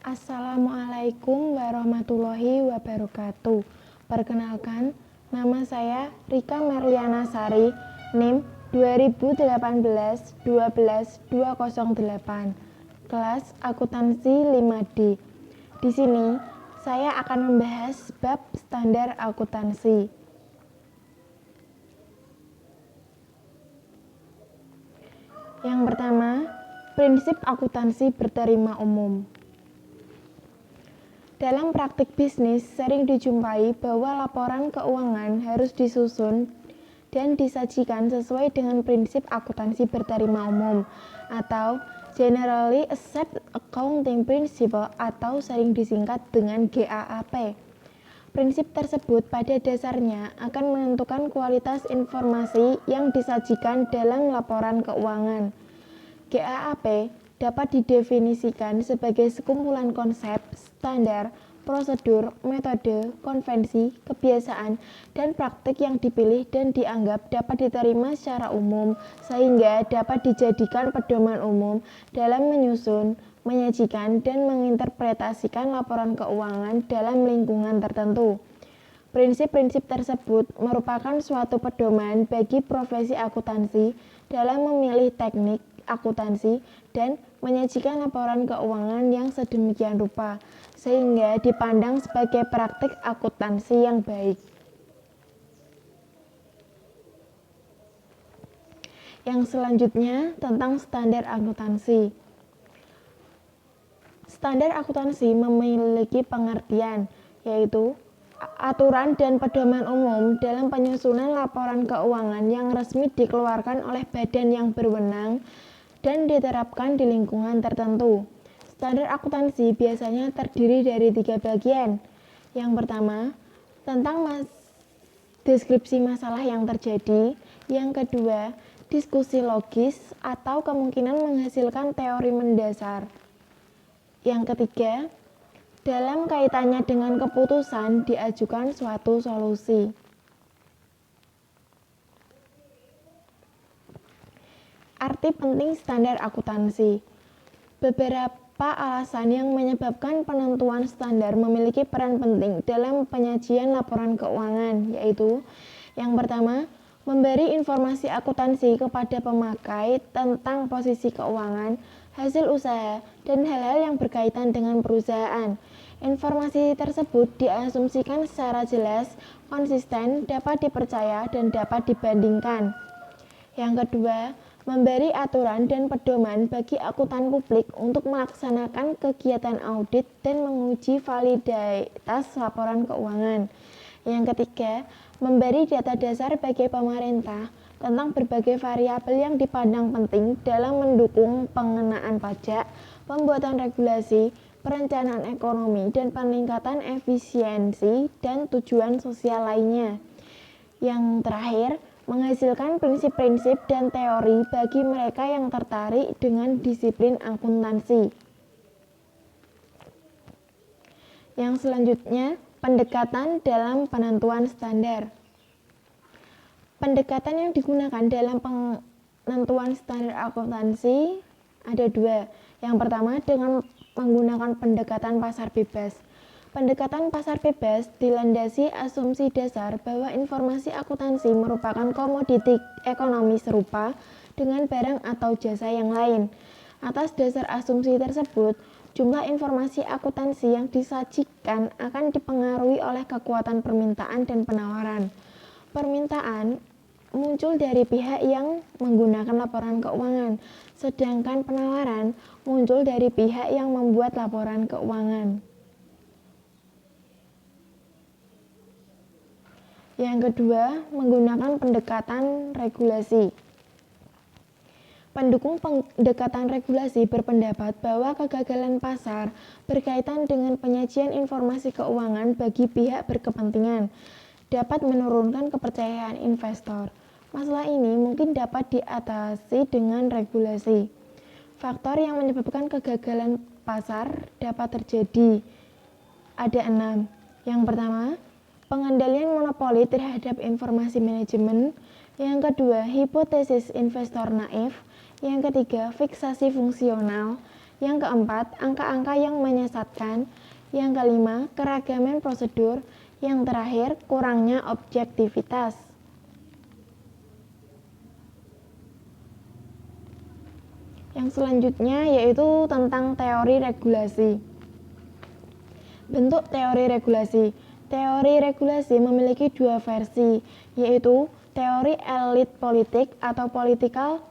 Assalamualaikum warahmatullahi wabarakatuh. Perkenalkan, nama saya Rika Merliana Sari, NIM 2018-12-208, kelas akuntansi 5D. Di sini, saya akan membahas bab standar akuntansi. Yang pertama, prinsip akuntansi berterima umum. Dalam praktik bisnis, sering dijumpai bahwa laporan keuangan harus disusun dan disajikan sesuai dengan prinsip akuntansi berterima umum atau Generally Accepted Accounting Principle atau sering disingkat dengan GAAP. Prinsip tersebut pada dasarnya akan menentukan kualitas informasi yang disajikan dalam laporan keuangan. GAAP dapat didefinisikan sebagai sekumpulan konsep, standar, prosedur, metode, konvensi, kebiasaan, dan praktik yang dipilih dan dianggap dapat diterima secara umum sehingga dapat dijadikan pedoman umum dalam menyusun, menyajikan, dan menginterpretasikan laporan keuangan dalam lingkungan tertentu. Prinsip-prinsip tersebut merupakan suatu pedoman bagi profesi akuntansi dalam memilih teknik akuntansi dan menyajikan laporan keuangan yang sedemikian rupa sehingga dipandang sebagai praktik akuntansi yang baik. Yang selanjutnya tentang standar akuntansi. Standar akuntansi memiliki pengertian, yaitu aturan dan pedoman umum dalam penyusunan laporan keuangan yang resmi dikeluarkan oleh badan yang berwenang dan diterapkan di lingkungan tertentu. Standar akuntansi biasanya terdiri dari 3 bagian. Yang pertama, tentang deskripsi masalah yang terjadi. Yang kedua, diskusi logis atau kemungkinan menghasilkan teori mendasar. Yang ketiga, dalam kaitannya dengan keputusan diajukan suatu solusi. Arti penting standar akuntansi. Beberapa alasan yang menyebabkan penentuan standar memiliki peran penting dalam penyajian laporan keuangan, yaitu yang pertama, memberi informasi akuntansi kepada pemakai tentang posisi keuangan, hasil usaha, dan hal-hal yang berkaitan dengan perusahaan. Informasi tersebut diasumsikan secara jelas, konsisten, dapat dipercaya, dan dapat dibandingkan. Yang kedua, memberi aturan dan pedoman bagi akuntan publik untuk melaksanakan kegiatan audit dan menguji validitas laporan keuangan. Yang ketiga, memberi data dasar bagi pemerintah tentang berbagai variabel yang dipandang penting dalam mendukung pengenaan pajak, pembuatan regulasi, perencanaan ekonomi, dan peningkatan efisiensi dan tujuan sosial lainnya. Yang terakhir, menghasilkan prinsip-prinsip dan teori bagi mereka yang tertarik dengan disiplin akuntansi. Yang selanjutnya, pendekatan dalam penentuan standar. Pendekatan yang digunakan dalam penentuan standar akuntansi ada 2. Yang pertama, dengan menggunakan pendekatan pasar bebas. Pendekatan pasar bebas dilandasi asumsi dasar bahwa informasi akuntansi merupakan komoditi ekonomi serupa dengan barang atau jasa yang lain. Atas dasar asumsi tersebut, jumlah informasi akuntansi yang disajikan akan dipengaruhi oleh kekuatan permintaan dan penawaran. Permintaan muncul dari pihak yang menggunakan laporan keuangan, sedangkan penawaran muncul dari pihak yang membuat laporan keuangan. Yang kedua, menggunakan pendekatan regulasi. Pendukung pendekatan regulasi berpendapat bahwa kegagalan pasar berkaitan dengan penyajian informasi keuangan bagi pihak berkepentingan dapat menurunkan kepercayaan investor. Masalah ini mungkin dapat diatasi dengan regulasi. Faktor yang menyebabkan kegagalan pasar dapat terjadi. Ada 6. Yang pertama, pengendalian monopoli terhadap informasi manajemen. Yang kedua, hipotesis investor naif. Yang ketiga, fiksasi fungsional. Yang keempat, angka-angka yang menyesatkan. Yang kelima, keragaman prosedur. Yang terakhir, kurangnya objektivitas. Yang selanjutnya yaitu tentang teori regulasi. Bentuk teori regulasi. Teori regulasi memiliki dua versi, yaitu teori elit politik atau political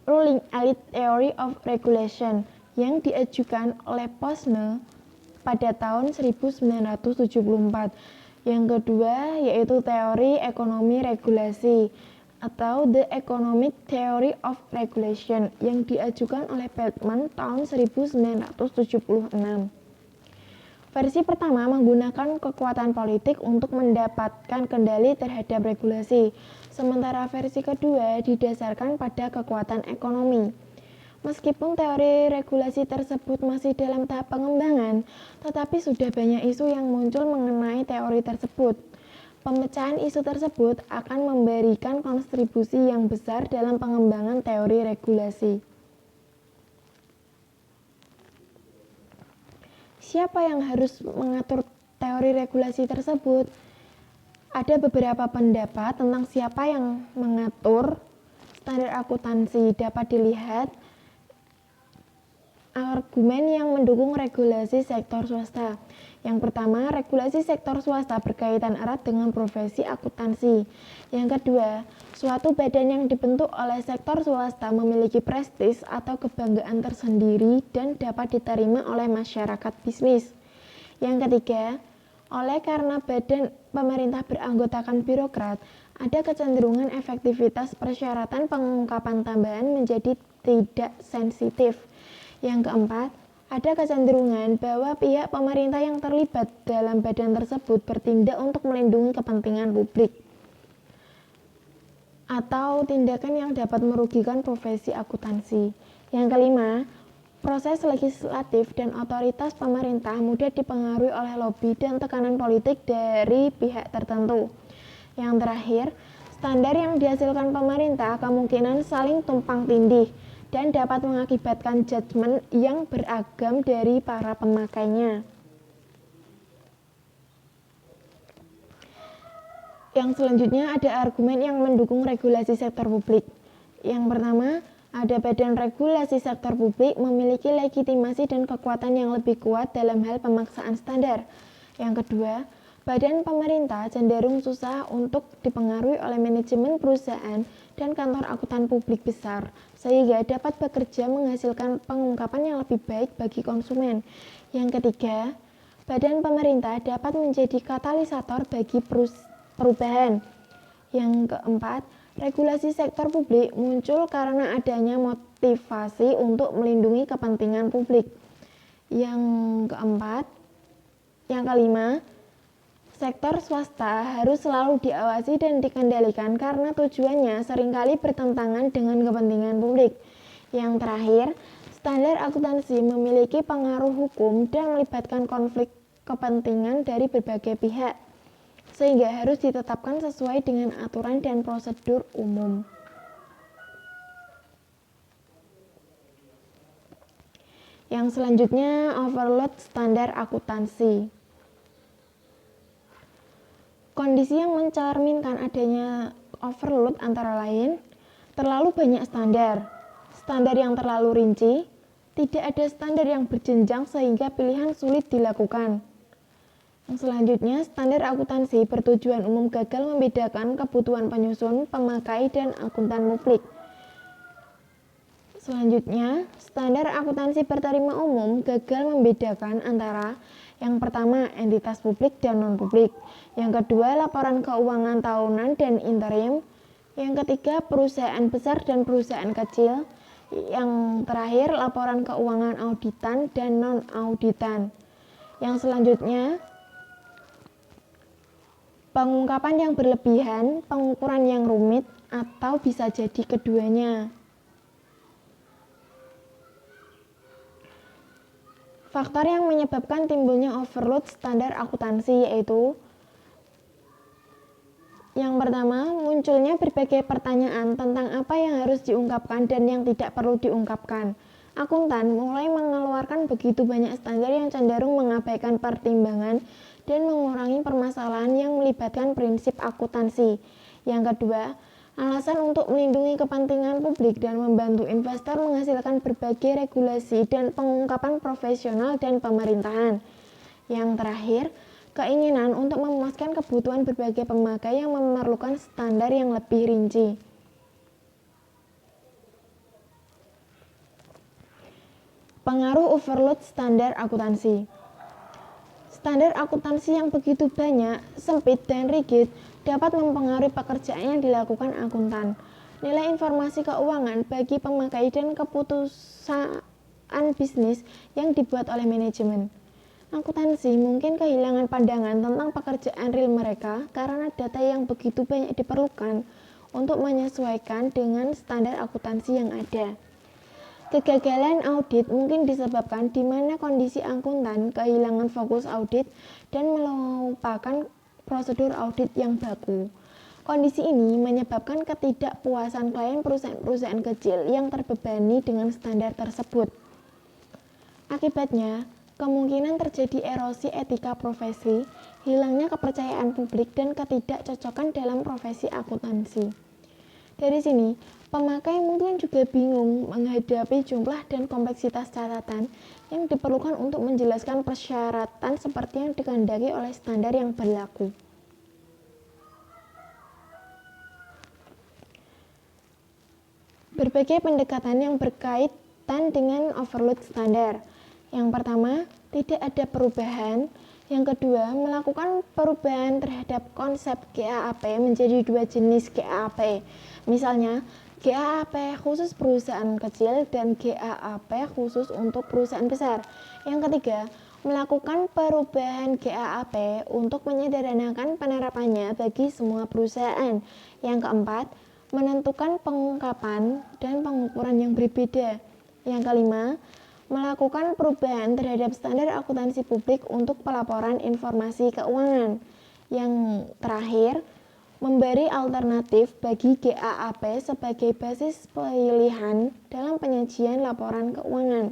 ruling elite theory of regulation yang diajukan oleh Posner pada tahun 1974. Yang kedua yaitu teori ekonomi regulasi atau The Economic Theory of Regulation yang diajukan oleh Feldman tahun 1976. Versi pertama menggunakan kekuatan politik untuk mendapatkan kendali terhadap regulasi, sementara versi kedua didasarkan pada kekuatan ekonomi. Meskipun teori regulasi tersebut masih dalam tahap pengembangan, tetapi sudah banyak isu yang muncul mengenai teori tersebut. Pemecahan isu tersebut akan memberikan kontribusi yang besar dalam pengembangan teori regulasi. Siapa yang harus mengatur teori regulasi tersebut? Ada beberapa pendapat tentang siapa yang mengatur standar akuntansi. Dapat dilihat argumen yang mendukung regulasi sektor swasta. Yang pertama, regulasi sektor swasta berkaitan erat dengan profesi akuntansi. Yang kedua, suatu badan yang dibentuk oleh sektor swasta memiliki prestis atau kebanggaan tersendiri dan dapat diterima oleh masyarakat bisnis. Yang ketiga, oleh karena badan pemerintah beranggotakan birokrat, ada kecenderungan efektivitas persyaratan pengungkapan tambahan menjadi tidak sensitif. Yang keempat, ada kecenderungan bahwa pihak pemerintah yang terlibat dalam badan tersebut bertindak untuk melindungi kepentingan publik atau tindakan yang dapat merugikan profesi akuntansi. Yang kelima, proses legislatif dan otoritas pemerintah mudah dipengaruhi oleh lobby dan tekanan politik dari pihak tertentu. Yang terakhir, standar yang dihasilkan pemerintah kemungkinan saling tumpang tindih dan dapat mengakibatkan judgement yang beragam dari para pemakainya. Yang selanjutnya ada argumen yang mendukung regulasi sektor publik. Yang pertama, ada badan regulasi sektor publik memiliki legitimasi dan kekuatan yang lebih kuat dalam hal pemaksaan standar. Yang kedua, badan pemerintah cenderung susah untuk dipengaruhi oleh manajemen perusahaan dan kantor akuntan publik besar, sehingga dapat bekerja menghasilkan pengungkapan yang lebih baik bagi konsumen. Yang ketiga, badan pemerintah dapat menjadi katalisator bagi perubahan. Yang keempat, regulasi sektor publik muncul karena adanya motivasi untuk melindungi kepentingan publik. Yang kelima, sektor swasta harus selalu diawasi dan dikendalikan karena tujuannya seringkali bertentangan dengan kepentingan publik. Yang terakhir, standar akuntansi memiliki pengaruh hukum dan melibatkan konflik kepentingan dari berbagai pihak, sehingga harus ditetapkan sesuai dengan aturan dan prosedur umum. Yang selanjutnya, overload standar akuntansi. Kondisi yang mencerminkan adanya overload antara lain, terlalu banyak standar, standar yang terlalu rinci, tidak ada standar yang berjenjang sehingga pilihan sulit dilakukan. Yang selanjutnya, standar akuntansi bertujuan umum gagal membedakan kebutuhan penyusun, pemakai, dan akuntan publik. Selanjutnya, standar akuntansi berterima umum gagal membedakan antara yang pertama, entitas publik dan non-publik. Yang kedua, laporan keuangan tahunan dan interim. Yang ketiga, perusahaan besar dan perusahaan kecil. Yang terakhir, laporan keuangan auditan dan non-auditan. Yang selanjutnya, pengungkapan yang berlebihan, pengukuran yang rumit, atau bisa jadi keduanya. Faktor yang menyebabkan timbulnya overload standar akuntansi yaitu yang pertama, munculnya berbagai pertanyaan tentang apa yang harus diungkapkan dan yang tidak perlu diungkapkan. akuntan mulai mengeluarkan begitu banyak standar yang cenderung mengabaikan pertimbangan dan mengurangi permasalahan yang melibatkan prinsip akuntansi. Yang kedua, alasan untuk melindungi kepentingan publik dan membantu investor menghasilkan berbagai regulasi dan pengungkapan profesional dan pemerintahan. Yang terakhir, keinginan untuk memuaskan kebutuhan berbagai pemakai yang memerlukan standar yang lebih rinci. Pengaruh overload standar akuntansi. Standar akuntansi yang begitu banyak, sempit, dan rigid dapat mempengaruhi pekerjaan yang dilakukan akuntan. Nilai informasi keuangan bagi pemakai dan keputusan bisnis yang dibuat oleh manajemen. Akuntansi mungkin kehilangan pandangan tentang pekerjaan real mereka karena data yang begitu banyak diperlukan untuk menyesuaikan dengan standar akuntansi yang ada. Kegagalan audit mungkin disebabkan di mana kondisi akuntan kehilangan fokus audit dan melupakan prosedur audit yang baku. Kondisi ini menyebabkan ketidakpuasan klien perusahaan-perusahaan kecil yang terbebani dengan standar tersebut. Akibatnya, kemungkinan terjadi erosi etika profesi, hilangnya kepercayaan publik, dan ketidakcocokan dalam profesi akuntansi. Dari sini, pemakai mungkin juga bingung menghadapi jumlah dan kompleksitas catatan yang diperlukan untuk menjelaskan persyaratan seperti yang dikehendaki oleh standar yang berlaku. Berbagai pendekatan yang berkaitan dengan overload standar. Yang pertama, tidak ada perubahan. Yang kedua, melakukan perubahan terhadap konsep GAAP menjadi dua jenis GAAP. Misalnya, GAAP khusus perusahaan kecil dan GAAP khusus untuk perusahaan besar. Yang ketiga, melakukan perubahan GAAP untuk menyederhanakan penerapannya bagi semua perusahaan. Yang keempat, menentukan pengungkapan dan pengukuran yang berbeda. Yang kelima, melakukan perubahan terhadap standar akuntansi publik untuk pelaporan informasi keuangan. Yang terakhir, memberi alternatif bagi GAAP sebagai basis pilihan dalam penyajian laporan keuangan.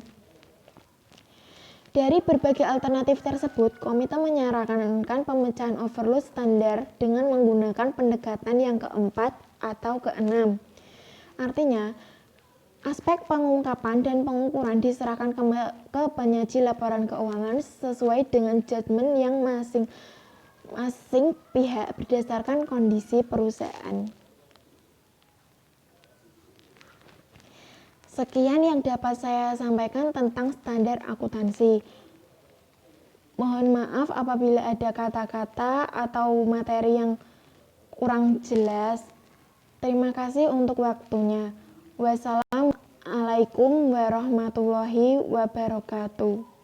Dari berbagai alternatif tersebut, komite menyarankan pemecahan overload standar dengan menggunakan pendekatan yang keempat atau keenam. Artinya, aspek pengungkapan dan pengukuran diserahkan ke penyaji laporan keuangan sesuai dengan judgement yang masing-masing pihak berdasarkan kondisi perusahaan. Sekian yang dapat saya sampaikan tentang standar akuntansi. Mohon maaf apabila ada kata-kata atau materi yang kurang jelas. Terima kasih untuk waktunya. Wassalamualaikum warahmatullahi wabarakatuh.